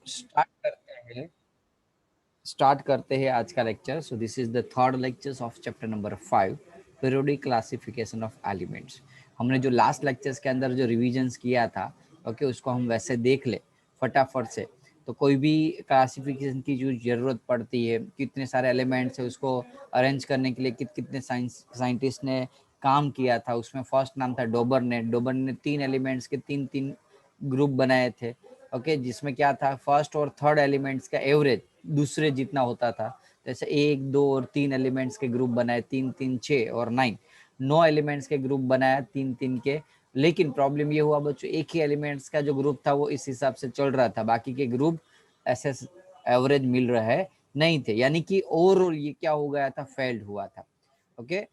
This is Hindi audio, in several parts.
स्टार्ट करते हैं आज का lecture. So this is the third lecture of chapter number 5, periodic classification of elements. हमने जो लास्ट लेक्चर्स के अंदर जो रिविजन्स किया था, ओके, उसको हम वैसे देख ले फटाफट से। तो कोई भी क्लासिफिकेशन की जो जरूरत पड़ती है, कितने सारे एलिमेंट्स है, उसको अरेंज करने के लिए कितने साइंटिस्ट ने काम किया था। उसमें फर्स्ट नाम था डोबर ने 3 एलिमेंट्स के 3-3 ग्रुप बनाए थे, ओके, जिसमें क्या था, फर्स्ट और थर्ड एलिमेंट्स का एवरेज दूसरे जितना होता था। जैसे 1, 2 और 3 एलिमेंट्स के ग्रुप बनाए, 3, 3, 6 और 9 एलिमेंट्स के ग्रुप बनाया 3, 3 के। लेकिन प्रॉब्लम ये हुआ बच्चों, एक ही एलिमेंट्स का जो ग्रुप था वो इस हिसाब से चल रहा था, बाकी के ग्रुप ऐसे एवरेज मिल रहे नहीं थे, यानी कि ओवरऑल ये क्या हो गया था, फेल्ड हुआ था। ओके,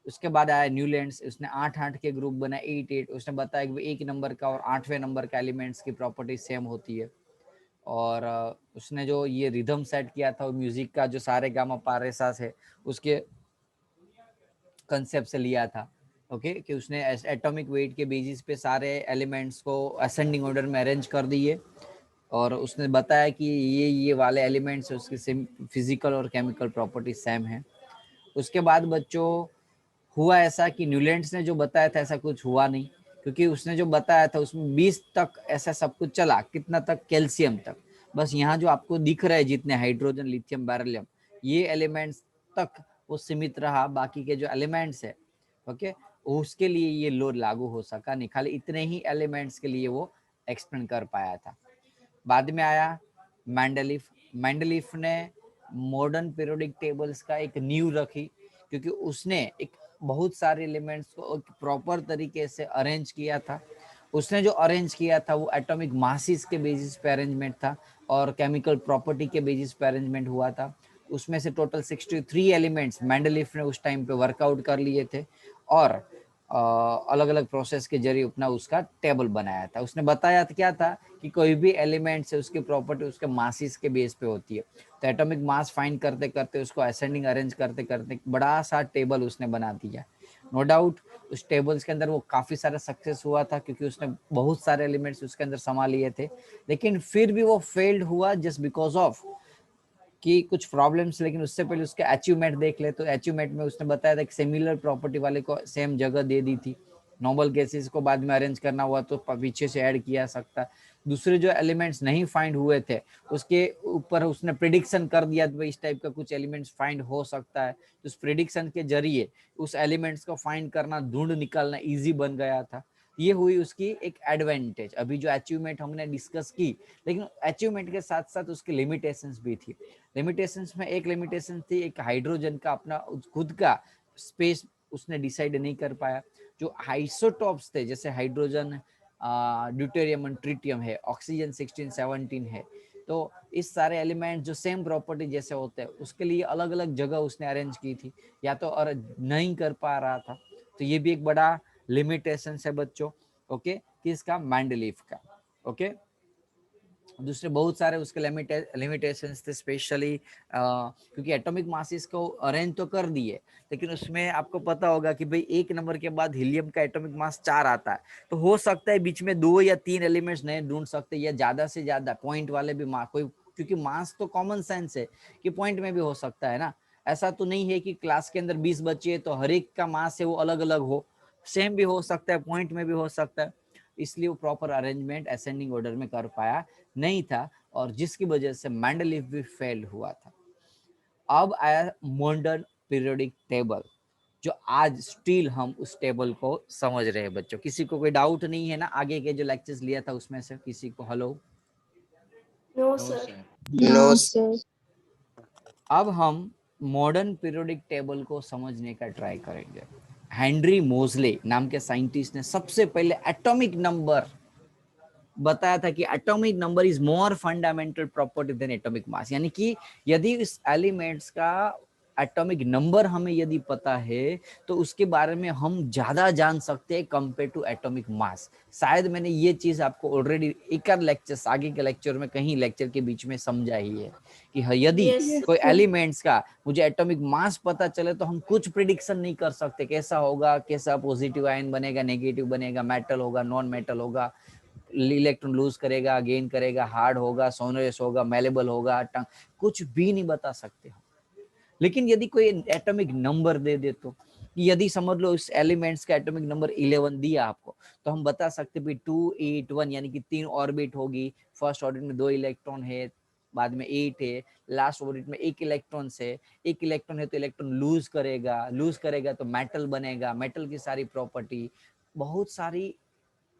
उसके बाद आया न्यूलैंड्स, उसने 8-8 के ग्रुप बनाए, 8-8। उसने बताया कि 1 नंबर का और 8वें नंबर का एलिमेंट्स की प्रॉपर्टी सेम होती है। और उसने जो ये रिदम सेट किया था, म्यूजिक का जो सारे गामा पा रे सा है, उसके कंसेप्ट से लिया था। ओके, कि उसने एटॉमिक वेट के बेसिस पे सारे एलिमेंट्स को असेंडिंग ऑर्डर में अरेंज कर दिए, और उसने बताया कि ये वाले एलिमेंट्स उसकी सेम फिजिकल और केमिकल प्रॉपर्टी सेम है। उसके बाद बच्चों हुआ ऐसा कि न्यूलैंड्स ने जो बताया था ऐसा कुछ हुआ नहीं, क्योंकि उसने जो बताया था उसमें 20 तक ऐसा सब कुछ चला, कितना तक, कैल्शियम तक। बस यहाँ जो आपको दिख रहा है जितने हाइड्रोजन, लिथियम, बेरिलियम, ये एलिमेंट्स तक वो सीमित रहा। बाकी के जो एलिमेंट्स है, ओके, उसके लिए ये लोड लागू हो सका नहीं, खाली इतने ही एलिमेंट्स के लिए वो एक्सप्लेन कर पाया था। बाद में आया मैंडलीफ ने मॉडर्न पीरियोडिक टेबल्स का एक नींव रखी, क्योंकि उसने एक बहुत सारे एलिमेंट्स को एक प्रॉपर तरीके से अरेंज किया था। उसने जो अरेंज किया था वो एटॉमिक मासिस के बेसिस पे अरेंजमेंट था और केमिकल प्रॉपर्टी के बेसिस पे अरेंजमेंट हुआ था। उसमें से टोटल 63 एलिमेंट्स मैंडलीफ ने उस टाइम पे वर्कआउट कर लिए थे, और अलग अलग प्रोसेस के जरिए अपना उसका टेबल बनाया था। उसने बताया था क्या था कि कोई भी एलिमेंट है उसकी प्रॉपर्टी उसके मासिस के बेस पे होती है। तो एटॉमिक मास फाइंड करते करते, उसको असेंडिंग अरेंज करते करते बड़ा सा टेबल उसने बना दिया। नो डाउट उस टेबल्स के अंदर वो काफी सारा सक्सेस हुआ था, क्योंकि उसने बहुत सारे एलिमेंट्स उसके अंदर समा लिए थे। लेकिन फिर भी वो फेल्ड हुआ जस्ट बिकॉज ऑफ कि कुछ प्रॉब्लम्स। लेकिन उससे पहले उसके अचीवमेंट देख ले, तो अचीवमेंट में उसने बताया था कि सिमिलर प्रॉपर्टी वाले को सेम जगह दे दी थी। नोबल गैसेस को बाद में अरेंज करना हुआ तो पीछे से ऐड किया सकता। दूसरे जो एलिमेंट्स नहीं फाइंड हुए थे उसके ऊपर उसने प्रिडिक्शन कर दिया था, इस टाइप का कुछ एलिमेंट्स फाइंड हो सकता है। तो उस प्रिडिक्शन के जरिए उस एलिमेंट्स को फाइंड करना, ढूंढ निकालना इजी बन गया था। ये हुई उसकी एक एडवांटेज। अभी जो अचीवमेंट हमने डिस्कस की, लेकिन अचीवमेंट के साथ साथ उसकी लिमिटेशंस भी थी। लिमिटेशंस में एक लिमिटेशन थी, एक हाइड्रोजन का अपना खुद का स्पेस उसने डिसाइड नहीं कर पाया। जो आइसोटॉप्स थे, जैसे हाइड्रोजन, ड्यूटेरियम, ट्रिटियम है, ऑक्सीजन 16, 17 है, तो इस सारे एलिमेंट जो सेम प्रॉपर्टी जैसे होते हैं उसके लिए अलग अलग जगह उसने अरेंज की थी, या तो और नहीं कर पा रहा था। तो ये भी एक बड़ा लिमिटेशन है बच्चों, ओके, किसका, मैंडलीफ का। ओके, दूसरे बहुत सारे उसके लिमिटेशंस थे, स्पेशली क्योंकि एटॉमिक मासिस को अरेंज तो कर दिए, लेकिन उसमें आपको पता होगा कि भाई 1 नंबर के बाद हीलियम का एटॉमिक मास 4 आता है। तो हो सकता है बीच में 2 या 3 एलिमेंट्स नए ढूंढ सकते हैं, या ज्यादा से ज्यादा पॉइंट वाले भी कोई, क्योंकि मास तो कॉमन सेंस है कि पॉइंट में भी हो सकता है ना। ऐसा तो नहीं है कि क्लास के अंदर 20 बच्चे है तो हर एक का मास है वो अलग अलग हो, सेम भी हो सकता है, पॉइंट में भी हो सकता है। इसलिए वो प्रॉपर अरेंजमेंट असेंडिंग ऑर्डर में कर पाया नहीं था, और जिसकी वजह से मैंडलीफ भी फेल हुआ था। अब आया मॉडर्न पीरियोडिक टेबल, जो आज स्टिल हम उस टेबल को समझ रहे हैं बच्चों। किसी को कोई डाउट नहीं है ना आगे के जो लेक्चर्स लिया था उसमें से किसी को? Hello, no sir. No sir. अब हम मॉडर्न पीरियोडिक टेबल को समझने का ट्राई करेंगे। हेनरी मोजले नाम के साइंटिस्ट ने सबसे पहले एटॉमिक नंबर बताया था कि atomic number is more fundamental property than atomic mass, यानी कि यदि इस एलिमेंट्स का एटॉमिक नंबर हमें यदि पता है तो उसके बारे में हम ज्यादा जान सकते हैं कंपेयर टू एटॉमिक मास। शायद मैंने ये चीज आपको ऑलरेडी एक लेक्चर आगे के लेक्चर में कहीं लेक्चर के बीच में समझा ही है कि यदि कोई एलिमेंट्स का मुझे एटॉमिक मास पता चले तो हम कुछ प्रिडिक्शन नहीं कर सकते, कैसा होगा, कैसा पॉजिटिव आयन बनेगा, नेगेटिव बनेगा, मेटल होगा, नॉन मेटल होगा, इलेक्ट्रॉन लूज करेगा, गेन करेगा, हार्ड होगा, सोनरस होगा, मेलेबल होगा, कुछ भी नहीं बता सकते हम। लेकिन यदि कोई एटॉमिक नंबर दे दे तो, यदि समझ लो इस एलिमेंट्स का एटॉमिक नंबर 11 दिया आपको, तो हम बता सकते भी 281 यानी कि 3 ऑर्बिट होगी, फर्स्ट ऑर्बिट में 2 इलेक्ट्रॉन है, बाद में 8 है, लास्ट ऑर्बिट में 1 इलेक्ट्रॉन से, 1 इलेक्ट्रॉन है तो इलेक्ट्रॉन लूज करेगा तो मेटल बनेगा, मेटल की सारी प्रॉपर्टी, बहुत सारी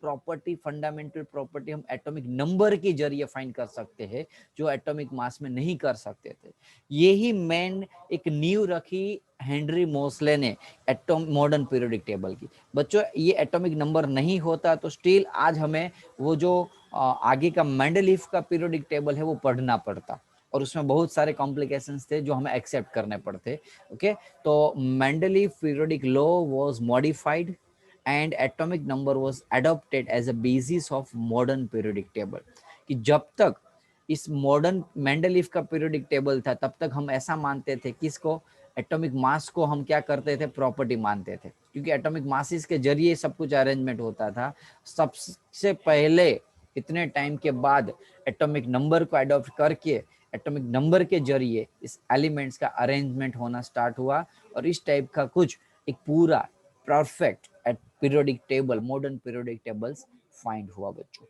प्रॉपर्टी, फंडामेंटल प्रॉपर्टी हम एटॉमिक नंबर के जरिए फाइंड कर सकते हैं, जो एटॉमिक मास में नहीं कर सकते थे। यही मेन एक नींव रखी हेनरी मोसले ने मॉडर्न पीरियोडिक टेबल की। बच्चों ये एटॉमिक नंबर नहीं होता तो स्टिल आज हमें वो जो आगे का मेंडलीफ का पीरियोडिक टेबल है वो पढ़ना पड़ता, और उसमें बहुत सारे कॉम्प्लिकेशंस थे जो हमें एक्सेप्ट करने पड़ते। ओके, तो Mendeleev periodic law was modified and atomic number was adopted as a basis of modern periodic table। कि जब तक इस मॉडर्न मेंडलीफ का पीरियोडिक टेबल था तब तक हम ऐसा मानते थे कि इसको एटॉमिक मास को हम क्या करते थे, प्रॉपर्टी मानते थे, क्योंकि एटॉमिक मासेस के जरिए सब कुछ अरेंजमेंट होता था। सबसे पहले इतने टाइम के बाद एटॉमिक नंबर को अडॉप्ट करके एटॉमिक नंबर के जरिए इस एलिमेंट्स का अरेंजमेंट होना स्टार्ट हुआ, और इस टाइप का कुछ एक पूरा perfect periodic table, modern periodic tables find हुआ बच्चों।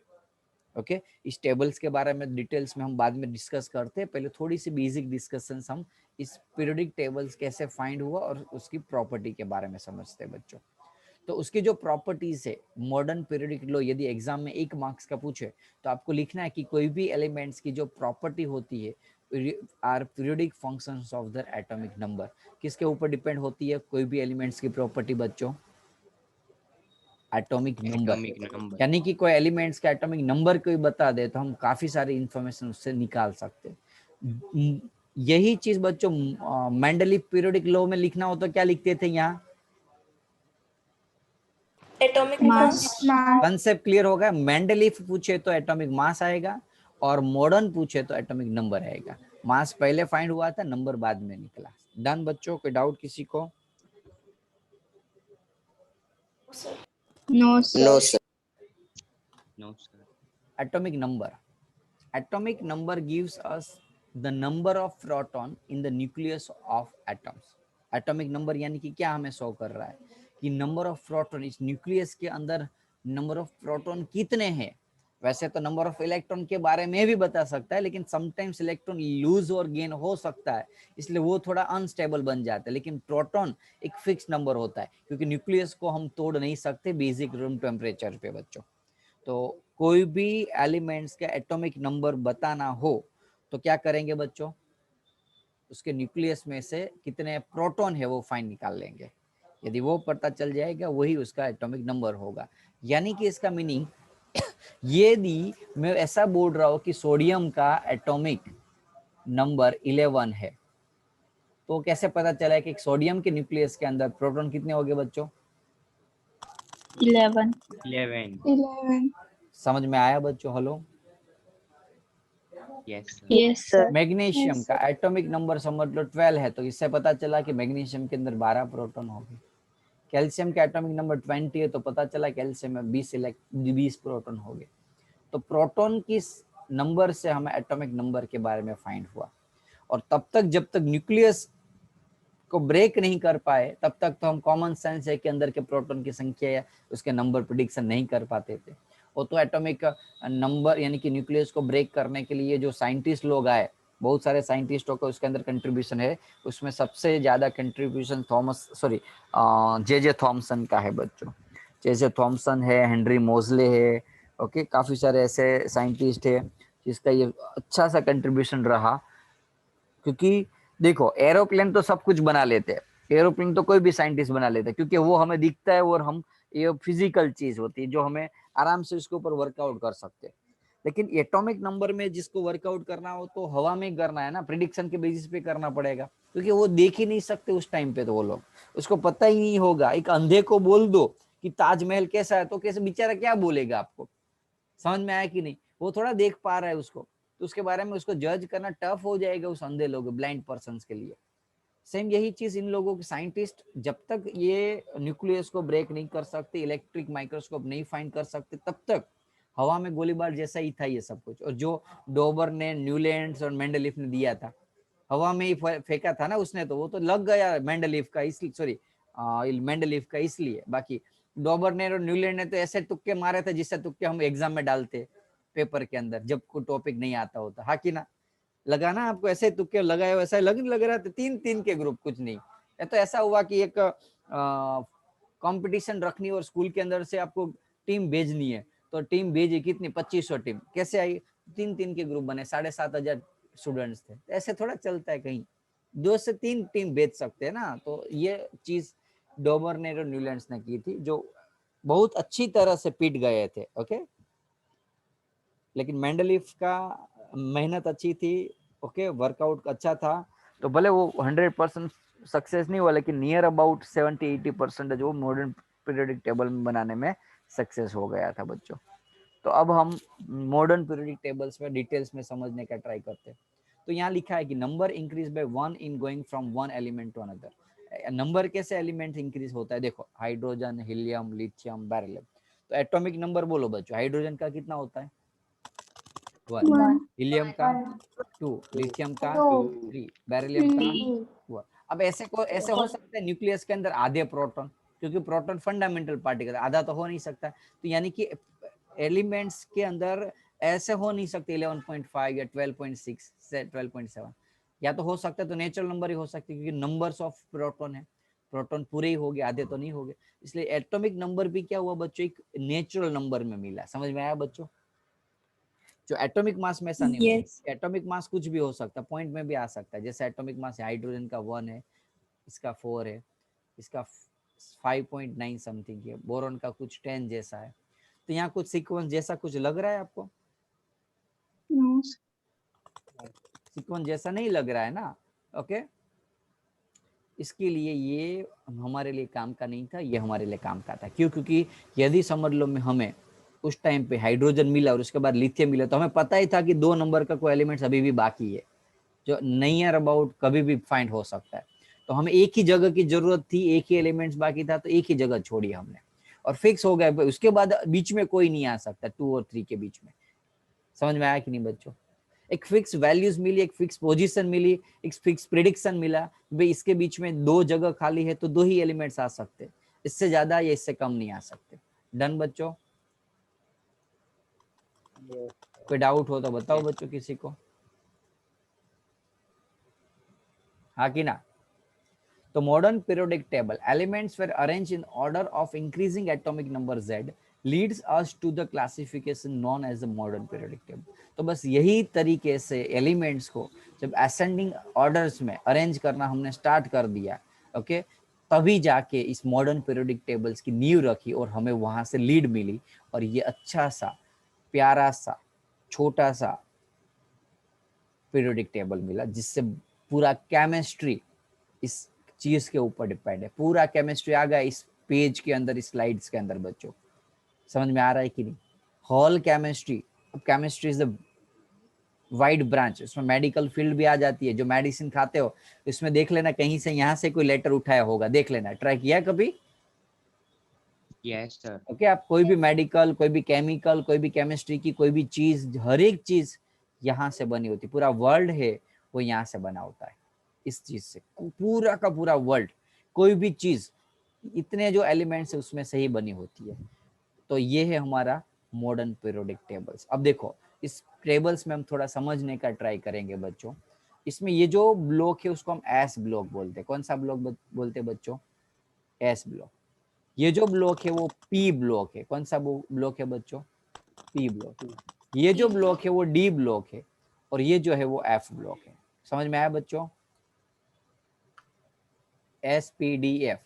ओके, इस टेबल्स के बारे में डिटेल्स में हम बाद में डिस्कस करते हैं, पहले थोड़ी सी बेसिक डिस्कशंस हम इस पीरियोडिक टेबल्स कैसे फाइंड हुआ और उसकी प्रॉपर्टी के बारे में समझते हैं बच्चों। तो उसकी जो प्रॉपर्टीज है मॉडर्न पीरियोडिक लॉ, यदि एग्जाम में 1 मार्क्स का पूछे तो आपको लिखना है कि कोई भी एलिमेंट्स की जो प्रॉपर्टी होती है are periodic functions of the atomic number. किसके ऊपर डिपेंड होती है कोई भी एलिमेंट्स की प्रॉपर्टी बच्चों? Atomic number. यानी कि कोई एलिमेंट्स का एटॉमिक नंबर कोई बता दे तो हम काफी सारी इंफॉर्मेशन उससे निकाल सकते हैं। यही चीज बच्चों मेंडलीफ पीरियोडिक लॉ में लिखना हो तो क्या लिखते थे यहाँ? Atomic mass. कंसेप्ट क्लियर होगा? मेंडलीफ पूछे तो एटॉमिक मास आएगा, और मॉडर्न पूछे तो एटॉमिक नंबर आएगा। मास पहले फाइंड हुआ था, नंबर बाद में निकला। डन बच्चों, कोई डाउट किसी को? No sir. Atomic number. Atomic number gives us the number of proton in the nucleus of atoms। Atomic number यानी कि क्या हमें शो कर रहा है कि नंबर ऑफ प्रोटॉन इस न्यूक्लियस के अंदर, नंबर ऑफ प्रोटॉन कितने हैं। वैसे तो नंबर ऑफ इलेक्ट्रॉन के बारे में भी बता सकता है, लेकिन समटाइम्स इलेक्ट्रॉन लूज और गेन हो सकता है, इसलिए वो थोड़ा अनस्टेबल बन जाता है। लेकिन प्रोटॉन एक फिक्स नंबर होता है, क्योंकि न्यूक्लियस को हम तोड़ नहीं सकते बेसिक रूम टेम्परेचर पे बच्चों। तो कोई भी एलिमेंट्स का एटॉमिक नंबर बताना हो तो क्या करेंगे बच्चों? उसके न्यूक्लियस में से कितने प्रोटॉन है वो फाइंड निकाल लेंगे। यदि वो पता चल जाएगा वही उसका एटॉमिक नंबर होगा। यानी कि इसका मीनिंग यदि मैं ऐसा बोल रहा हूँ कि सोडियम का एटॉमिक नंबर 11 है, तो कैसे पता चला कि सोडियम के न्यूक्लियस के अंदर प्रोटॉन कितने हो गए बच्चों? 11। समझ में आया बच्चों? Hello, yes sir. मैग्नीशियम का एटॉमिक नंबर समझ लो 12 है, तो इससे पता चला कि मैग्नीशियम के अंदर 12 प्रोटॉन होंगे। कैल्शियम का एटॉमिक नंबर 20 है, तो पता चला कैल्शियम में 20 प्रोटॉन हो गए। तो प्रोटॉन किस नंबर से हमें एटॉमिक नंबर के बारे में फाइंड हुआ। और तब तक जब तक न्यूक्लियस को ब्रेक नहीं कर पाए तब तक तो हम कॉमन सेंस है कि अंदर के प्रोटॉन की संख्या या उसके नंबर प्रिडिक्शन नहीं कर पाते थे। वो तो एटॉमिक नंबर यानी कि न्यूक्लियस को ब्रेक करने के लिए जो साइंटिस्ट लोग आए, बहुत सारे साइंटिस्टों का उसके अंदर कंट्रीब्यूशन है। उसमें सबसे ज्यादा कंट्रीब्यूशन जे थॉमसन का है बच्चों। जे थॉमसन है, हेनरी मोजले है, ओके, काफी सारे ऐसे साइंटिस्ट है जिसका ये अच्छा सा कंट्रीब्यूशन रहा। क्योंकि देखो एरोप्लेन तो सब कुछ बना लेते हैं, एरोप्लेन तो कोई भी साइंटिस्ट बना लेता है, क्योंकि वो हमें दिखता है और हम ये फिजिकल चीज होती है जो हमें आराम से उसके ऊपर वर्कआउट कर सकते हैं। लेकिन एटॉमिक नंबर में जिसको वर्कआउट करना हो तो हवा में करना है ना, प्रिडिक्शन के बेसिस पे करना पड़ेगा, क्योंकि वो देख ही नहीं सकते उस टाइम पे। तो वो लोग, उसको पता ही नहीं होगा। एक अंधे को बोल दो कि ताजमहल कैसा है तो कैसे बेचारा क्या बोलेगा आपको? समझ में आया कि नहीं? वो थोड़ा देख पा रहा है उसको, तो उसके बारे में उसको जज करना टफ हो जाएगा उस अंधे लोग, ब्लाइंड पर्सन के लिए। सेम यही चीज इन लोगों के साइंटिस्ट जब तक ये न्यूक्लियस को ब्रेक नहीं कर सकते, इलेक्ट्रिक माइक्रोस्कोप नहीं फाइंड कर सकते, तब तक हवा में गोलीबार जैसा ही था ये सब कुछ। और जो डोबर ने, न्यूलैंड्स और मेंडलीफ ने दिया था, हवा में ही फेंका था ना उसने, तो वो तो लग गया मेंडलीफ का, इसलिए सॉरी मेंडलीफ का इसलिए। बाकी डोबर ने और न्यूलैंड ने तो ऐसे तुक्के मारे थे जिससे तुक्के हम एग्जाम में डालते पेपर के अंदर जब कोई टॉपिक नहीं आता होता, हाँ कि ना? लगाना आपको ऐसे तुक्के लगाए, वैसा लग रहा था 3-3 के ग्रुप, कुछ नहीं। ये तो ऐसा हुआ कि एक कंपटीशन रखनी और स्कूल के अंदर से आपको टीम भेजनी है, तो टीम भेजी कितनी, 2500 टीम। कैसे आई? 3-3 के ग्रुप बने, 7500 स्टूडेंट्स थे। ऐसे थोड़ा चलता है, कहीं 2 से 3 टीम भेज सकते हैं ना। तो ये चीज डोबर ने और न्यूलैंड्स ने की थी, जो बहुत अच्छी तरह से पीट गए थे। ओके, लेकिन मेंडलीफ का मेहनत अच्छी थी, ओके, वर्कआउट अच्छा था, तो भले वो 100% सक्सेस नहीं हुआ, लेकिन नियर अबाउट 70-80% जो मॉडर्न पीरियोडिक टेबल में बनाने में सक्सेस हो गया था बच्चों। तो अब हम मॉडर्न पीरियोडिक टेबल्स में डिटेल्स में समझने का ट्राई करते हैं। तो यहाँ लिखा है कि number increase by 1 in going from one element to another. Number कैसे एलिमेंट इंक्रीज होता है? देखो, हाइड्रोजन, हीलियम, लिथियम, बेरिलियम। तो एटॉमिक नंबर बोलो बच्चों, हाइड्रोजन का कितना होता है? 1, हीलियम का 2, लिथियम का 3, बेरिलियम का 1। अब ऐसे हो सकता है न्यूक्लियस के अंदर आधे प्रोटॉन, क्योंकि प्रोटॉन फंडामेंटल पार्टिकल, आधा तो हो नहीं सकता। तो यानी कि एलिमेंट्स के अंदर ऐसे हो नहीं सकते 11.5 या 12.6 से 12.7, या तो हो सकता है तो नेचुरल नंबर ही हो सकते, क्योंकि नंबर्स ऑफ प्रोटॉन है, प्रोटॉन पूरे ही हो गए, आधे तो नहीं हो गए। इसलिए एटॉमिक नंबर भी क्या हुआ बच्चों, एक नेचुरल नंबर में मिला। समझ में आया बच्चों? जो एटॉमिक मास में ऐसा नहीं होता। एटॉमिक मास कुछ भी हो सकता है, पॉइंट में भी आ सकता है। जैसे एटॉमिक मास हाइड्रोजन का 1 है, इसका 4 है, इसका 5.9 समथिंग है, बोरॉन का कुछ 10 जैसा है। तो यहाँ कुछ सीक्वेंस जैसा कुछ लग रहा है आपको? सीक्वेंस जैसा नहीं लग रहा है ना? ओके, इसके लिए ये हमारे लिए काम का नहीं था, ये हमारे लिए काम का था। क्यों? क्योंकि यदि समझ लो में हमें उस टाइम पे हाइड्रोजन मिला और उसके बाद लिथियम मिला, तो हमें पता ही था कि 2 नंबर का कोई एलिमेंट्स अभी भी बाकी है, जो नियर अबाउट कभी भी फाइंड हो सकता है। तो हमें एक ही जगह की जरूरत थी, एक ही एलिमेंट्स बाकी था, तो एक ही जगह छोड़ी हमने और फिक्स हो गया। उसके बाद बीच में कोई नहीं आ सकता 2 और 3 के बीच में। समझ में आया कि नहीं बच्चों? एक फिक्स वैल्यूज मिली, एक फिक्स पोजीशन मिली, एक फिक्स प्रिडिक्शन मिला, भाई इसके बीच में 2 जगह खाली है तो 2 ही एलिमेंट्स आ सकते, इससे ज्यादा या इससे कम नहीं आ सकते। डन बच्चों? कोई डाउट हो तो बताओ बच्चों किसी को, हाँ कि ना? तो modern periodic table elements were arranged in order of increasing atomic number z leads us to the classification known as the modern periodic table। तो बस यही तरीके से एलिमेंट्स को जब असेंडिंग ऑर्डर्स में अरेंज करना हमने स्टार्ट कर दिया, ओके, तभी जाके इस मॉडर्न पीरियोडिक टेबल्स की नींव रखी और हमें वहां से लीड मिली। और ये अच्छा सा, प्यारा सा, छोटा सा पीरियोडिक टेबल मिला, जिससे पूरा केमिस्ट्री इस चीज के ऊपर डिपेंड है। पूरा केमिस्ट्री आ गया इस पेज के अंदर, इस स्लाइड्स के अंदर बच्चों। समझ में आ रहा है कि नहीं? Whole chemistry. अब chemistry is the wide branch, उसमें मेडिकल फील्ड भी आ जाती है। जो मेडिसिन खाते हो इसमें देख लेना, कहीं से यहाँ से कोई लेटर उठाया होगा, देख लेना, ट्राई किया कभी? Yes sir. ओके, आप कोई भी मेडिकल, कोई भी केमिकल, कोई भी केमिस्ट्री की कोई भी चीज, हर एक चीज यहाँ से बनी होती है। पूरा वर्ल्ड है वो यहाँ से बना होता है, इस चीज से। पूरा का पूरा वर्ल्ड, कोई भी चीज, इतने जो एलिमेंट्स है उसमें से ही बनी होती है। तो ये है हमारा मॉडर्न पीरियोडिक टेबल्स। अब देखो, इस टेबल्स में हम थोड़ा समझने का ट्राई करेंगे बच्चों। इसमें ये जो ब्लॉक है उसको हम एस ब्लॉक बोलते हैं। कौन सा ब्लॉक बोलते हैं बच्चों? S block. ये जो ब्लॉक है वो पी ब्लॉक है। कौन सा ब्लॉक है बच्चों? P block. ये जो ब्लॉक है वो डी ब्लॉक है, और ये जो है वो एफ ब्लॉक है। समझ में आया बच्चों? S P D F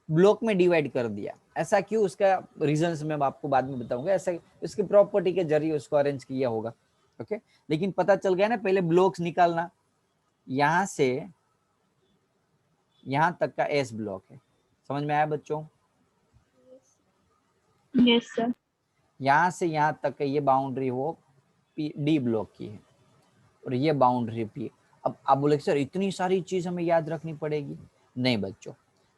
block में डिवाइड कर दिया। ऐसा क्यों? उसका रीजंस मैं आपको बाद में बताऊंगा। ऐसा उसकी प्रॉपर्टी के जरिए उसको अरेंज किया होगा। ओके, लेकिन पता चल गया ना, पहले ब्लॉक्स निकालना। यहां से यहां तक का एस ब्लॉक है। समझ में आया बच्चों? Yes sir. यहां से यहां तक का ये बाउंड्री वो डी ब्लॉक की है, और ये बाउंड्री पी। अब आप बोले सर इतनी सारी चीज हमें याद रखनी पड़ेगी? नहीं बच्चों,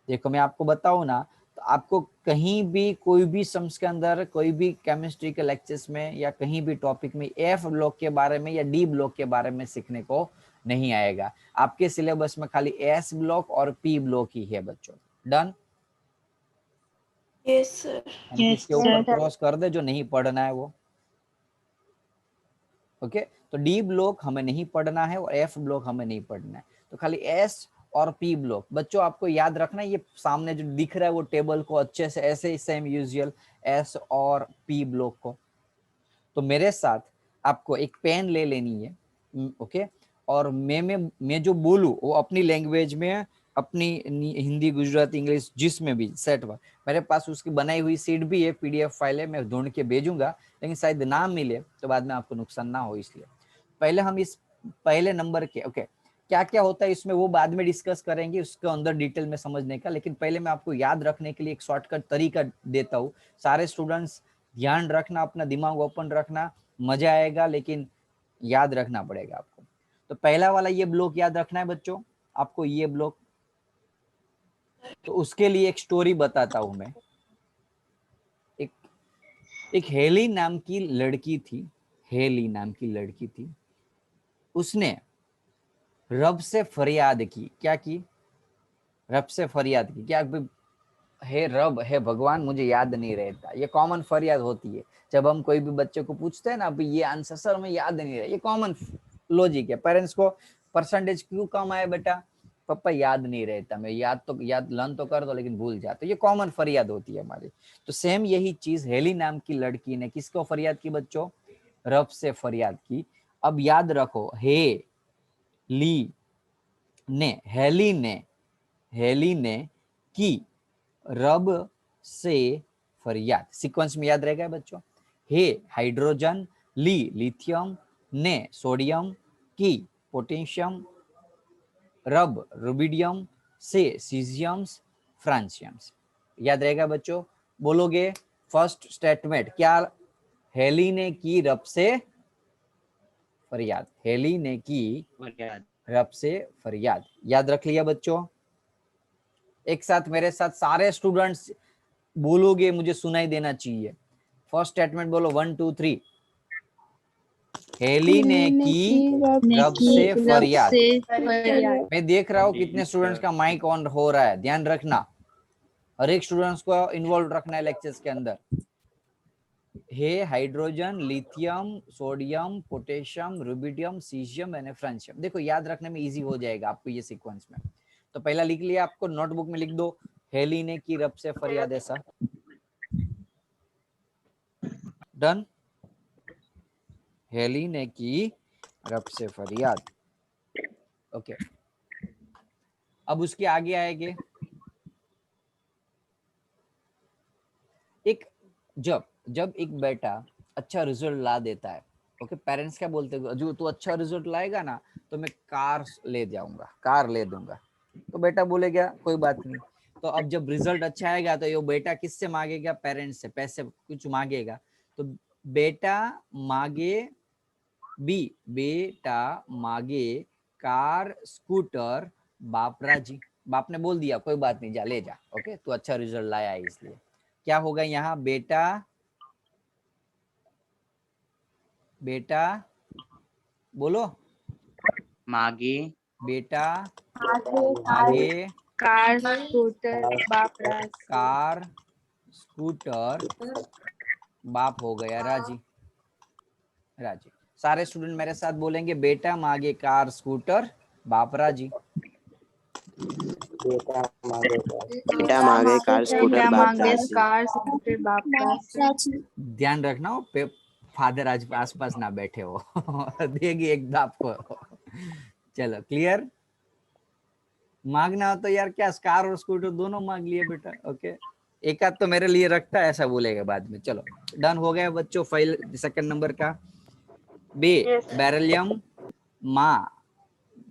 देखो मैं आपको बताऊं ना, तो आपको कहीं भी कोई भी सम्स के अंदर कोई भी केमिस्ट्री के लेक्चर्स में या कहीं भी टॉपिक में एफ ब्लॉक के बारे में या डी ब्लॉक के बारे में सीखने को नहीं आएगा। आपके सिलेबस में खाली एस ब्लॉक और पी ब्लॉक ही है बच्चों। डन? Yes sir. इसके ऊपर क्रॉस कर दे जो नहीं पढ़ना है वो। ओके, तो डी ब्लॉक हमें नहीं पढ़ना है और एफ ब्लॉक हमें नहीं पढ़ना है, तो खाली एस और पी ब्लॉक। बच्चों आपको याद रखना है, ये सामने जो दिख रहा है वो टेबल को अच्छे से ऐसे ही सेम यूजुअल एस और पी ब्लॉक को। तो मेरे साथ आपको एक पेन ले लेनी है, ओके, और मैं जो बोलूं वो अपनी लैंग्वेज में, अपनी हिंदी गुजराती इंग्लिश जिसमें भी सेट हुआ, मेरे पास उसकी बनाई हुई सीट भी है, पीडीएफ फाइल है, मैं ढूंढ के भेजूंगा, लेकिन शायद ना मिले तो बाद में आपको नुकसान ना हो, इसलिए पहले हम इस पहले नंबर के ओके क्या क्या होता है इसमें वो बाद में डिस्कस करेंगे, उसके अंदर डिटेल में समझने का। लेकिन पहले मैं आपको याद रखने के लिए एक शॉर्टकट तरीका देता हूँ। सारे स्टूडेंट्स ध्यान रखना, अपना दिमाग ओपन रखना, मजा आएगा लेकिन याद रखना पड़ेगा आपको। तो पहला वाला ये ब्लॉक याद रखना है बच्चों आपको, ये ब्लॉक। तो उसके लिए एक स्टोरी बताता हूं मैं। एक हेली नाम की लड़की थी, हेली नाम की लड़की थी। उसने रब से फरियाद की। क्या की? रब से फरियाद की। क्या? हे रब, हे भगवान, मुझे याद नहीं रहता। ये कॉमन फरियाद होती है जब हम कोई भी बच्चे को पूछते हैं ना, अभी ये आंसर सर में याद नहीं रहा। ये कॉमन लॉजिक है। पेरेंट्स को परसेंटेज क्यों कम आए बेटा? पापा याद नहीं रहता, मैं याद लर्न तो कर दो लेकिन भूल जाते। ये कॉमन फरियाद होती है हमारी। तो सेम यही चीज हेली नाम की लड़की ने किसको फरियाद की बच्चों? रब से फरियाद की। अब याद रखो, हे ली ने, हेली ने की रब से फरियाद। सीक्वेंस में याद रहेगा बच्चों। हे हाइड्रोजन, ली लिथियम, ने सोडियम, की पोटेशियम, रब रुबिडियम, से सीजियम्स, फ्रांसियम्स। याद रहेगा बच्चों? बोलोगे फर्स्ट स्टेटमेंट क्या? हेली ने की रब से फरियाद। हेली ने की रब से फरियाद। याद रख लिया बच्चों? एक साथ मेरे साथ सारे स्टूडेंट्स बोलोगे, मुझे सुनाई देना चाहिए। फर्स्ट स्टेटमेंट बोलो, 1 2 3। हेली ने की रब से फरियाद। मैं देख रहा हूँ कितने स्टूडेंट्स का माइक ऑन हो रहा है, ध्यान रखना। हर एक स्टूडेंट्स को इन्वॉल्व रखना है लेक्चर्स के अंदर। हे hydrogen, lithium, sodium, potassium, rubidium, caesium and francium. देखो याद रखने में इजी हो जाएगा आपको ये सीक्वेंस में। तो पहला लिख लिया, आपको नोटबुक में लिख दो, हेली ने की रब से फरियाद, ऐसा। डन? हेली ने की रब से फरियाद। ओके, अब उसके आगे आएंगे। एक जब एक बेटा अच्छा रिजल्ट ला देता है, ओके, पेरेंट्स क्या बोलते हैं? जो तू अच्छा रिजल्ट लाएगा ना तो मैं कार ले जाऊंगा, कार ले दूंगा। तो बेटा बोलेगा कोई बात नहीं। तो अब जब रिजल्ट अच्छा आएगा तो ये बेटा किससे मांगेगा? पेरेंट्स से पैसे कुछ मांगेगा। तो बेटा मांगे बेटा मांगे कार, स्कूटर, बाप राजी। बाप ने बोल दिया कोई बात नहीं, जा ले जा, ओके, तू अच्छा रिजल्ट लाया है इसलिए। क्या होगा यहाँ? बेटा बोलो, मागे बेटा मांगे कार, स्कूटर, बाप राजी। कार, स्कूटर, बाप हो गया राजी। सारे स्टूडेंट मेरे साथ बोलेंगे, बेटा मांगे कार, स्कूटर, बाप राजी। बेटा मांगे कार, स्कूटर, बाप राजी। ध्यान रखना हो फादर आज आसपास ना बैठे हो देगी एक बाप को। चलो क्लियर? मांगना हो तो यार क्या, कार और स्कूटर दोनों मांग लिए बेटा, ओके। एक आध तो मेरे लिए रखता है, ऐसा बोलेगा बाद में। चलो डन हो गया बच्चों। फाइल सेकंड नंबर का बेरिलियम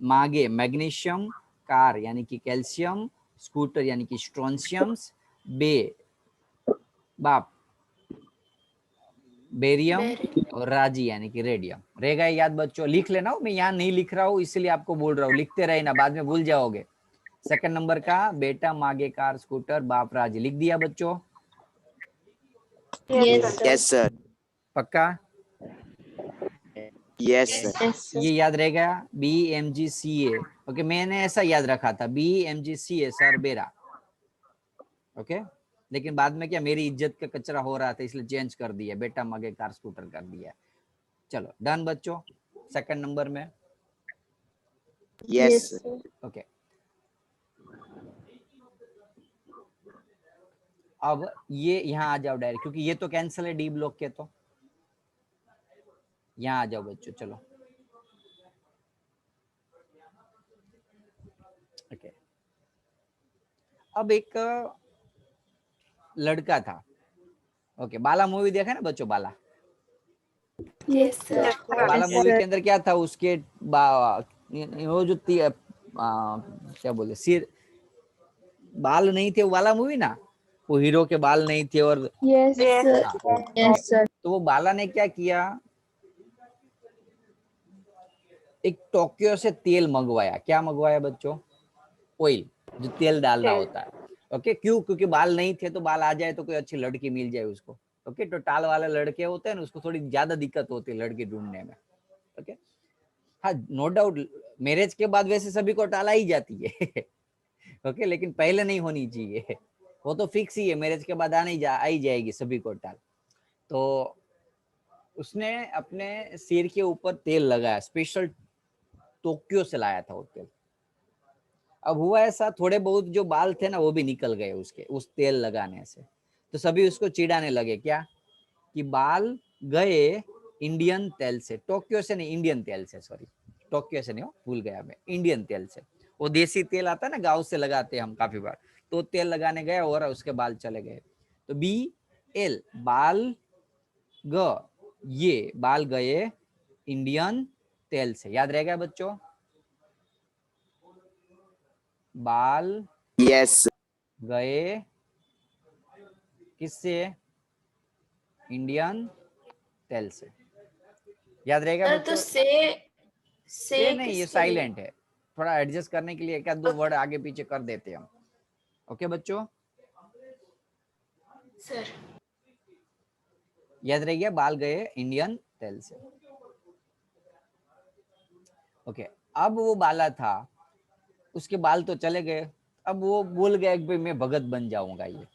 मांगे मैग्नीशियम, कार यानी कि कैल्शियम, स्कूटर यानी कि स्ट्रोंशियम्स, बाप बेरियम और राजी यानी कि रेडियम। रहेगा याद बच्चों? लिख लेना हो, मैं यहाँ नहीं लिख रहा हूँ इसलिए आपको बोल रहा हूँ, लिखते रहे ना, बाद में भूल जाओगे। सेकंड नंबर का बेटा मांगे कार स्कूटर बाप राजी, लिख दिया बच्चों? Yes sir. पक्का? Yes sir. ये याद रहेगा, BMGCA। ओके, मैंने ऐसा याद रखा था, BMGCA सर बेरा। ओके, लेकिन बाद में क्या मेरी इज्जत का कचरा हो रहा था, इसलिए चेंज कर दिया, बेटा मांगे कार स्कूटर कर दिया। चलो डन बच्चों, सेकंड नंबर में। यस। ओके, अब ये यहाँ आ जाओ डायरेक्ट, क्योंकि ये तो कैंसिल है डी ब्लॉक के, तो यहाँ आ जाओ बच्चों। चलो ओके, अब एक लड़का था। ओके, बाला मूवी देखा ना बच्चों? बाला, यस सर। बाला मूवी के अंदर क्या था, उसके वो जो क्या बोले, सिर बाल नहीं थे, वो बाला मूवी ना, वो हीरो के बाल नहीं थे और यस सर। Yes sir. तो वो बाला ने क्या किया, एक टोक्यो से तेल मंगवाया। क्या मंगवाया बच्चों? ऑयल, जो तेल डालना होता है। ओके, क्यों? क्योंकि बाल नहीं थे, तो बाल आ जाए तो कोई अच्छी लड़की मिल जाए उसको। ओके, तो टाल वाले लड़के होते हैं ना, उसको थोड़ी ज्यादा दिक्कत होती है लड़की ढूंढने में। ओके, हाँ नो डाउट, मैरिज के बाद वैसे सभी को टाला ही जाती है। ओके, लेकिन पहले नहीं होनी चाहिए, वो तो फिक्स ही है, मैरिज के बाद आई जाएगी सभी को टाल। तो उसने अपने सिर के ऊपर तेल लगाया, स्पेशल टोक्यो से लाया था वो तेल। अब हुआ ऐसा, थोड़े बहुत जो बाल थे ना वो भी निकल गए उसके, उस तेल लगाने से। तो सभी उसको चिढ़ाने लगे, क्या कि बाल गए इंडियन तेल से, टोक्यो से नहीं, इंडियन तेल से, सॉरी टोक्यो से नहीं, हो भूल गया मैं, इंडियन तेल से। वो देसी तेल आता है ना, गांव से लगाते हैं हम काफी बार, तो तेल लगाने गए और उसके बाल चले गए। तो BL बाल ग, ये बाल गए इंडियन तेल से, याद रहेगा बच्चों? बाल यस। गए किससे? इंडियन तेल से, याद रहेगा बच्चों? तो से नहीं, ये किसके लिए? साइलेंट है, थोड़ा एडजस्ट करने के लिए एक दो वर्ड आगे पीछे कर देते हैं हम। ओके बच्चों, सर याद रह गया, बाल गए इंडियन तेल से। ओके, अब वो बाला था, उसके बाल तो चले गए, अब वो बोल गया कि भाई मैं भगत बन जाऊंगा ये।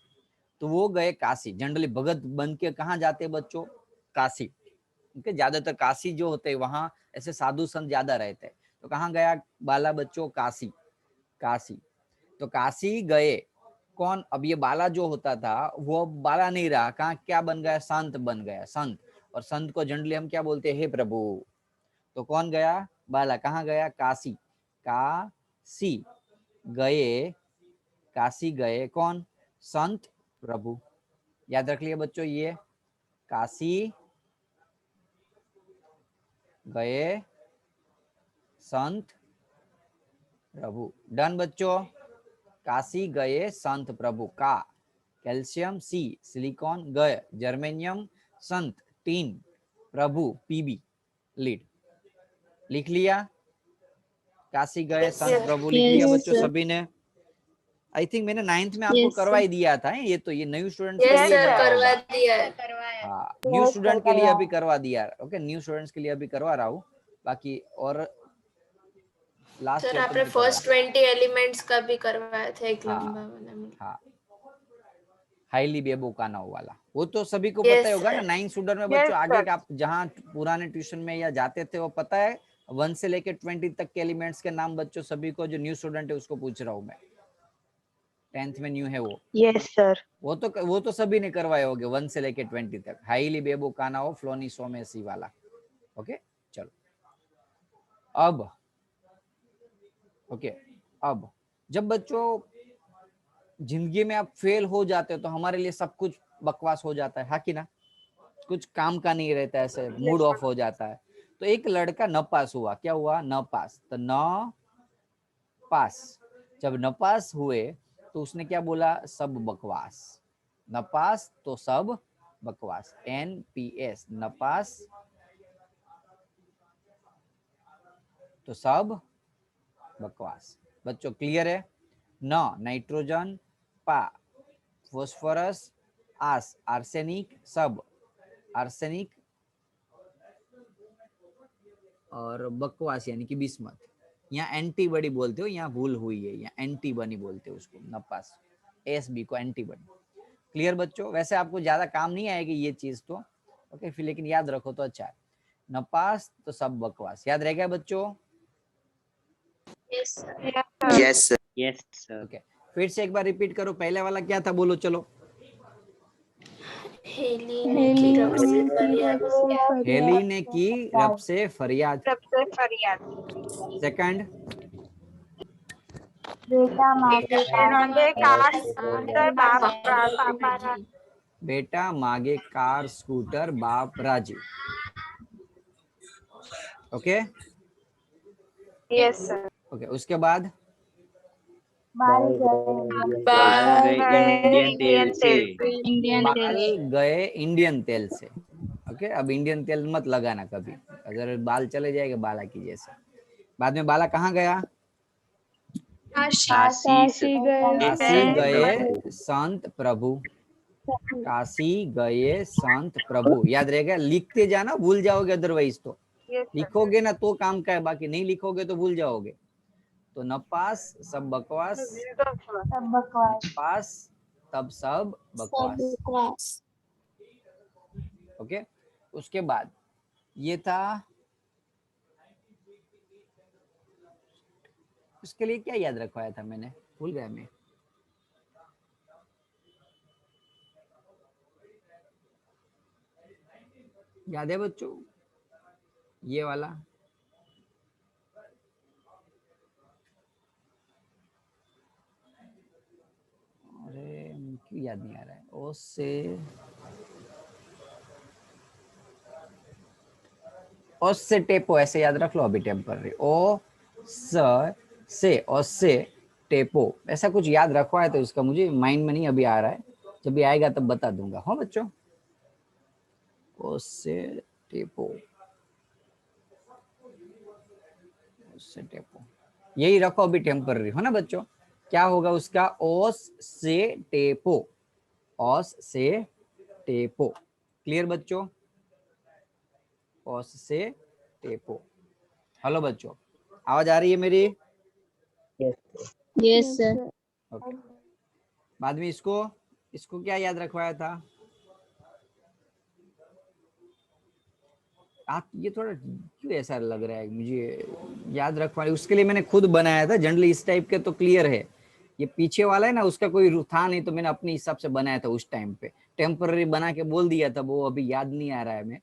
तो वो गए काशी। जनरली भगत बन के कहाँ जाते हैं बच्चों? काशी। ओके, ज्यादातर काशी जो होते हैं वहां ऐसे साधु संत ज्यादा रहते हैं। तो कहाँ गया बाला बच्चों? काशी। काशी, तो काशी गए कौन? अब ये बाला जो होता था वो बाला नहीं रहा, कहाँ क्या बन गया? संत बन गया, संत। और संत को जनरली हम क्या बोलते हैं? हे प्रभु। तो कौन गया? बाला। कहाँ गया? काशी। काशी गए, काशी गए कौन? संत प्रभु। याद रख लिया बच्चों, ये काशी गए संत प्रभु। डन बच्चों, काशी गए संत प्रभु। का कैल्शियम, सी सिलिकॉन, गए जर्मेनियम, संत टीन, प्रभु PB लीड। लिख लिया? काशी गए संत प्रभु लिख लिया बच्चों सभी ने? आई थिंक मैंने 9th में आपको करवा ही दिया था ये, तो ये न्यू स्टूडेंट्स के यस लिए सर, नया करवा होगा। दिया है। हाँ, न्यू स्टूडेंट के लिए अभी करवा दिया। ओके, न्यू स्टूडेंट्स के लिए अभी करवा रहा हूँ, बाकी और लास्ट सर चैप्टर आपने में करवा। फर्स्ट 20 एलिमेंट्स का भी करवाया था, एक लंबा हाँ वाला। हाँ, हाईली बेबोकानो वाला, वो तो सभी को पता यस ही होगा ना। सर। 9th स्टूडेंट में बच्चों, आगे का आप जहाँ पुराने ट्यूशन में या जाते थे वो पता है, 1 से लेके 20 तक के एलिमेंट्स के नाम बच्चों सभी को, जो न्यू स्टूडेंट है उसको पूछ रहा हूँ मैं, 10th में न्यू है वो। Yes sir. वो तो सभी ने करवाए होंगे 1 से लेके 20 तक, हाईली बेबोकानो फ्लोनिसोमेसी वाला। ओके चलो, अब ओके, अब जब बच्चों जिंदगी में आप फेल हो जाते हो तो हमारे लिए सब कुछ बकवास हो जाता है, हाँ कि ना? कुछ काम का नहीं रहता, ऐसे मूड ऑफ हो जाता है। तो एक लड़का न पास हुआ, क्या हुआ? न पास। तो न पास, जब न पास हुए तो उसने क्या बोला? सब बकवास। न पास तो सब बकवास, NPS, न पास तो सब बकवास। बच्चों क्लियर है? न नाइट्रोजन, पा फॉस्फोरस, आस आर्सेनिक, सब आर्सेनिक और बकवास यानी कि बिस्मथ। यहाँ एंटीबॉडी बोलते हो, यहाँ भूल हुई है, यहाँ एंटीबॉडी बोलते हो उसको, नपास एसबी को एंटीबॉडी। क्लियर बच्चों? वैसे आपको ज्यादा काम नहीं आएगी ये चीज तो, ओके, फिर लेकिन याद रखो तो अच्छा है। नपास तो सब बकवास, याद रह गया बच्चों? Yes sir. Yes, sir. Yes, sir. Okay, फिर से एक बार रिपीट करो, पहले वाला क्या था बोलो चलो। हेली ने की रब से फरियाद। हेली ने की रब से फरियाद। सबसे फरियाद। सेकंड, बेटा मांगे कार स्कूटर बाप बेटा मांगे कार स्कूटर बाप राजी। Okay yes sir. ओके, उसके बाद बाल गए इंडियन तेल से। बाल गए इंडियन तेल से। ओके, अब इंडियन तेल मत लगाना कभी, अगर बाल चले जाएगा बाला की जैसे। बाद में बाला कहाँ गया? काशी गए संत प्रभु। काशी गए संत प्रभु, याद रहेगा? लिखते जाना, भूल जाओगे अदरवाइज तो। लिखोगे ना तो काम का है, बाकी नहीं लिखोगे तो भूल जाओगे। तो नपास सब बकवास, पास तब सब बकवास। ओके, उसके बाद ये था, उसके लिए क्या याद रखवाया था मैंने, भूल गया मैं। याद है बच्चों ये वाला? अरे क्यों याद नहीं आ रहा है? ओ से टेपो, ऐसे याद रख लो अभी टेम्पररी। ओ से टेपो, ऐसा कुछ याद रखवाया तो इसका मुझे माइंड में नहीं अभी आ रहा है, जब भी आएगा तब बता दूंगा। हाँ बच्चों, ओ से टेपो, से टेपो, यही रखो अभी टेम्पररी, है ना बच्चों? क्या होगा उसका? ओस से टेपो, ओस से टेपो। क्लियर बच्चों? ओस से टेपो। हेलो बच्चों, आवाज आ रही है मेरी? Yes sir. ओके, बाद में इसको क्या याद रखवाया था? आप ये थोड़ा क्यों ऐसा लग रहा है मुझे याद रखवाया? उसके लिए मैंने खुद बनाया था, जनरली इस टाइप के तो क्लियर है। ये पीछे वाला है ना, उसका कोई था नहीं, तो मैंने अपने हिसाब से बनाया था उस टाइम पे, टेम्पररी बना के बोल दिया था, वो अभी याद नहीं आ रहा है। मैं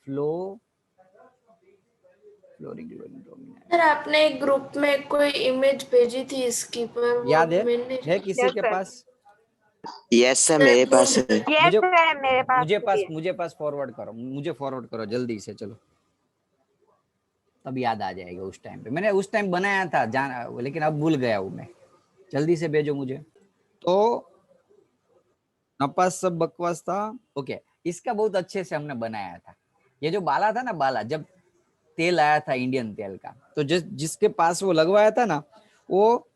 फ्लोरिंग सर आपने एक ग्रुप में कोई इमेज भेजी थी इसकी, पर वो याद मैंने है किसी के पास? Yes, sir. मेरे पास है। मुझे पास फॉरवर्ड करो, मुझे फॉरवर्ड करो जल्दी से, चलो तब याद आ जाएगा। उस टाइम पे मैंने उस टाइम बनाया था लेकिन अब भूल गया हूँ मैं, जल्दी से भेजो मुझे। तो नपास सब बकवास था। ओके, इसका बहुत अच्छे से हमने बनाया था। ये जो बाला था ना, बाला जब तेल आया था इंडियन तेल का, तो जिसके पास वो लगवाया था ना, वो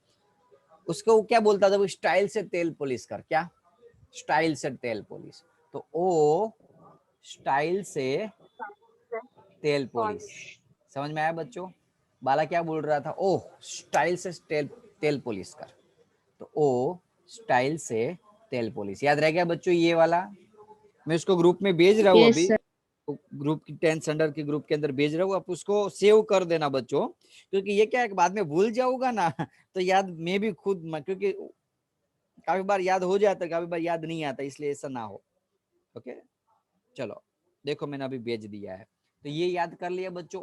उसको वो क्या बोलता था? वो स्टाइल से तेल पॉलिश कर, क्या स्टाइल से तेल पॉलिश, तो ओ स्टाइल से तेल पॉलिश। समझ में आया बच्चों? बाला क्या बोल रहा था? ओ स्टाइल से तेल पॉलिश कर, तो ओ स्टाइल से तेल पॉलिश। याद रह गया बच्चों ये वाला? मैं उसको ग्रुप में भेज रहा हूँ अभी, ग्रुप की 10th स्टैंडर्ड के ग्रुप के अंदर भेज रहा हूँ, आप उसको सेव कर देना बच्चों, क्योंकि ये क्या है, बाद में भूल जाऊंगा ना तो याद मैं भी खुद, क्योंकि काफी बार याद हो जाता है, काफी बार याद नहीं आता, इसलिए ऐसा ना हो। ओके, चलो देखो मैंने अभी भेज दिया है, तो ये याद कर लिया बच्चों।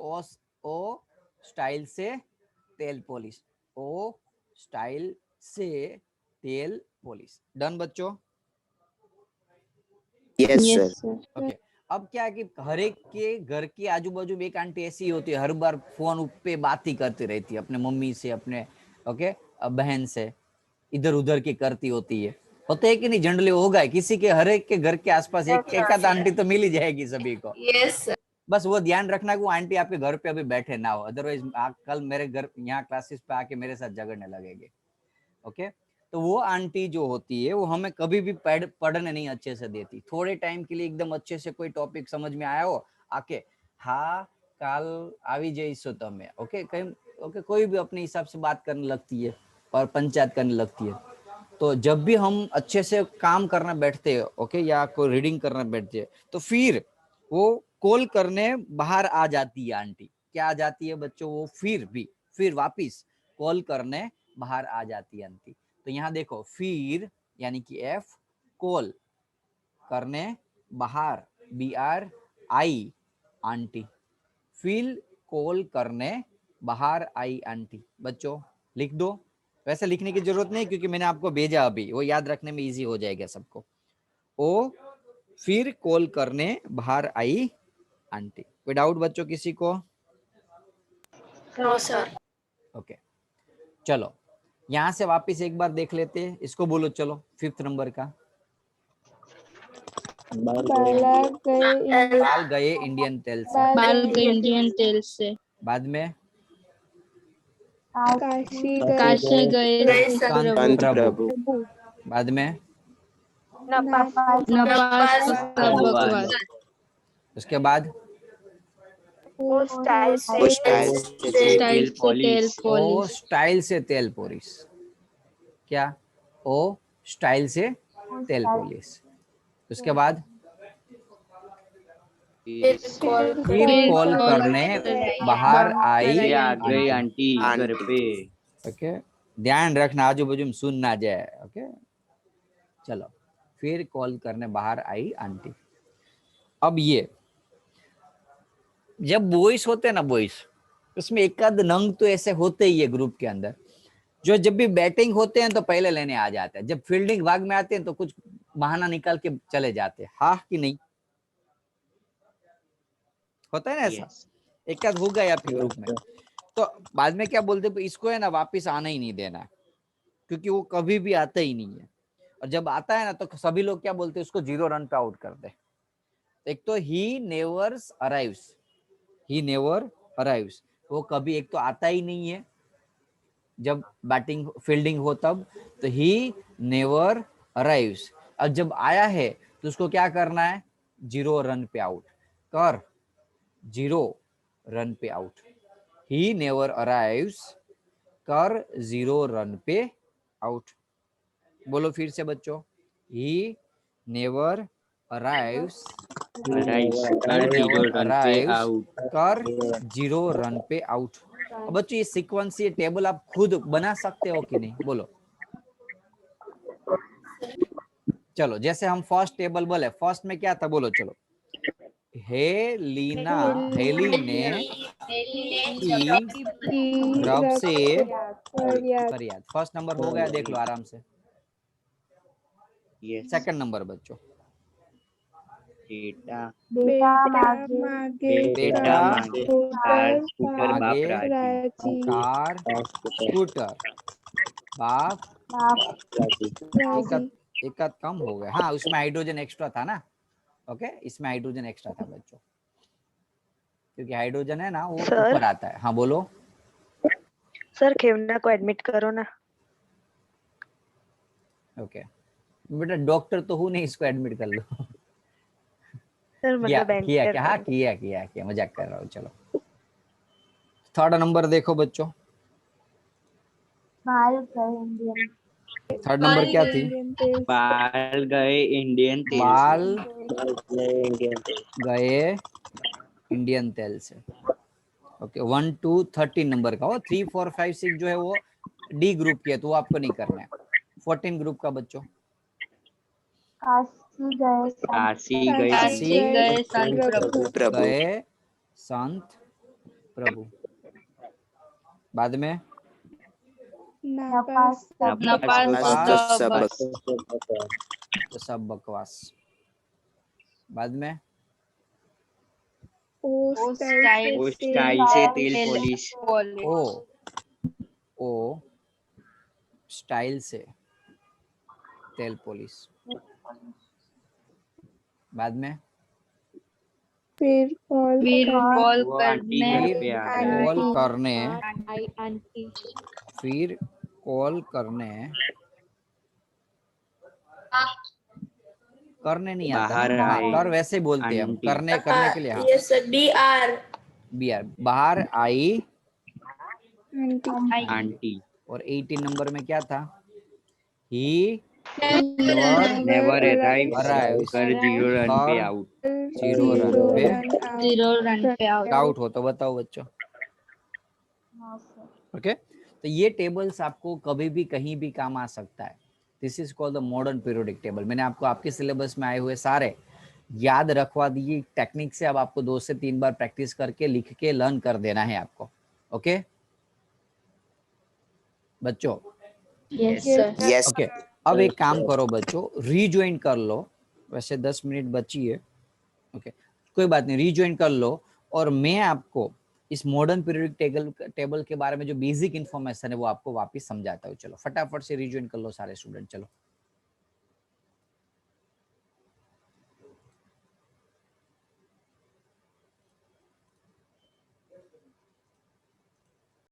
ओ स्टाइल से तेल पॉलिश, ओ स्टाइल से तेल पॉलिश। डन बच्चों? Yes, sir. ओके, अब क्या है कि हर एक के घर के आजू बाजू में एक आंटी ऐसी होती है, हर बार फोन पे बात ही करती रहती है अपने मम्मी से, अपने ओके बहन से, इधर उधर की करती होती है। होता है कि नहीं? जनरली होगा, किसी के हर एक के घर के आसपास एक आध आंटी तो मिल ही जाएगी सभी को। Yes sir. बस वो ध्यान रखना कि वो आंटी आपके घर पे अभी बैठे ना हो, अदरवाइज आप कल मेरे घर यहाँ क्लासेस पे आके मेरे साथ झगड़ने लगेंगे। ओके। तो वो आंटी जो होती है वो हमें कभी भी पढ़ने नहीं अच्छे से देती, थोड़े टाइम के लिए एकदम अच्छे से कोई टॉपिक समझ में आया हो आके हाँ काल आवी जईशो तमे, ओके कहीं ओके कोई भी अपने हिसाब से बात करने लगती है और पंचायत करने लगती है। तो जब भी हम अच्छे से काम करना बैठते हैं ओके या कोई रीडिंग करना बैठते हैं तो फिर वो कॉल करने बाहर आ जाती है आंटी। क्या आ जाती है बच्चों? वो फिर वापिस कॉल करने बाहर आ जाती है आंटी। तो यहाँ देखो फिर यानी कि एफ, कॉल करने बाहर BR आई आंटी, फिर कॉल करने बाहर आई आंटी। बच्चों लिख दो, वैसे लिखने की जरूरत नहीं क्योंकि मैंने आपको भेजा अभी, वो याद रखने में इजी हो जाएगा सबको। ओ फिर कॉल करने बाहर आई आंटी। कोई डाउट बच्चों किसी को? No sir. ओके चलो यहाँ से वापस एक बार देख लेते हैं, इसको बोलो चलो 5th नंबर का। बाल गए इंडियन तेल से, बाल गए इंडियन तेल से। बाद में काशी गए संत संत प्रभु, प्रभु, बाद में नपास का बकवास। उसके बाद वो स्टाइल से वो स्टाइल से स्टाइल से तेल ओ पॉलिश। स्टाइल से तेल पॉलिश। क्या? ओ स्टाइल से तेल पॉलिश। उसके बाद फिर कॉल करने बाहर आई आ गई आंटी। आंटी घर पे। ओके ध्यान रखना आजू बाजू में सुन ना जाए। ओके चलो फिर कॉल करने बाहर आई आंटी। अब ये जब बॉयज होते हैं ना बॉयज, उसमें एक आध नंग तो ऐसे होते ही है ग्रुप के अंदर जो जब भी बैटिंग होते हैं तो पहले लेने आ जाते हैं, जब फील्डिंग भाग में आते हैं तो कुछ बहाना निकाल के चले जाते हैं। हाँ कि नहीं? होता है ना ऐसा? एक आध होगा या फिर ग्रुप में तो बाद में क्या बोलते हैं, इसको है ना वापिस आना ही नहीं देना क्योंकि वो कभी भी आता ही नहीं है। और जब आता है ना तो सभी लोग क्या बोलते हैं, उसको 0 रन पे आउट कर दे। एक तो ही नेवर अराइव्स, वो कभी एक तो आता ही नहीं है जब बैटिंग फील्डिंग हो तब, तो ही नेवर अराइव्स। अब जब आया है तो उसको क्या करना है? 0 रन पे आउट कर, 0 रन पे आउट। ही नेवर अराइव्स कर 0 रन पे आउट। बोलो फिर से बच्चों, ही नेवर अराइव्स कर 0 रन पे आउट। अब बच्चों ये सीक्वेंस, ये टेबल आप खुद बना सकते हो कि नहीं? बोलो चलो। जैसे हम फर्स्ट टेबल बोले, फर्स्ट में क्या था बोलो चलो। हेली ने रब से फरियाद। फर्स्ट नंबर हो गया, देख लो आराम से। सेकंड नंबर बच्चों, बेटा मांगे कार स्कूटर, बाप एक आध कम हो गया। हाँ उसमें हाइड्रोजन एक्स्ट्रा था ना। ओके इसमें हाइड्रोजन एक्स्ट्रा था बच्चों, क्योंकि हाइड्रोजन है ना वो ऊपर आता है। हाँ बोलो सर, खेवना को एडमिट करो ना। ओके बेटा डॉक्टर तो हूँ नहीं, इसको एडमिट कर लो। सर मतलब किया क्या? हाँ किया मजाक कर रहा हूँ। चलो थर्ड नंबर देखो बच्चों, थर्ड नंबर क्या थी? बाल गए इंडियन तेल बाल गए इंडियन तेल से। ओके 1 2 13 नंबर का हो, 3 4 5 6 जो है वो डी ग्रुप की है तो वो आपको नहीं करना है। 14 ग्रुप का बच्चों, काशी गए गए संत प्रभु। प्रभु, गए संत प्रभु। बाद में नपास तो सब बकवास। बाद में वो स्टाइल से तेल पॉलिश। ओ स्टाइल से तेल पॉलिश। बाद में फिर कॉल वो आंटी घर पे आ गए। कॉल करने आई आंटी। फिर कॉल करने नहीं आता बाहर ना, हाँ, आए कर वैसे बोलते हैं हम, आंटी। करने के लिए। हाँ, यस सर, DR। बिहार, बाहर आई आंटी आंटी। और 18 नंबर में क्या था? ही नेवर अराइव arrives कर 0 रन पे कर आउट। 0 रन पे 0 रन पे आउट। डाउट हो तो बताओ बच्चों। ओके, तो ये टेबल्स आपको कभी भी कहीं भी काम आ सकता है। This is called the modern periodic table. मैंने आपको आपके सिलेबस में आए हुए सारे याद रखवा दिए टेक्निक से। अब आपको 2 से 3 बार प्रैक्टिस करके लिख के लर्न कर देना है आपको। ओके बच्चों? Yes sir. Yes. ओके, अब एक काम करो बच्चों, रीज्वाइन कर लो। वैसे 10 मिनट बची है, ओके कोई बात नहीं, रीज्वाइन कर लो। और मैं आपको इस मॉडर्न पीरियोडिक टेबल के बारे में जो बेसिक इन्फॉर्मेशन है वो आपको वापस समझाता हूँ। चलो फटाफट से रीज्वाइन कर लो सारे स्टूडेंट। चलो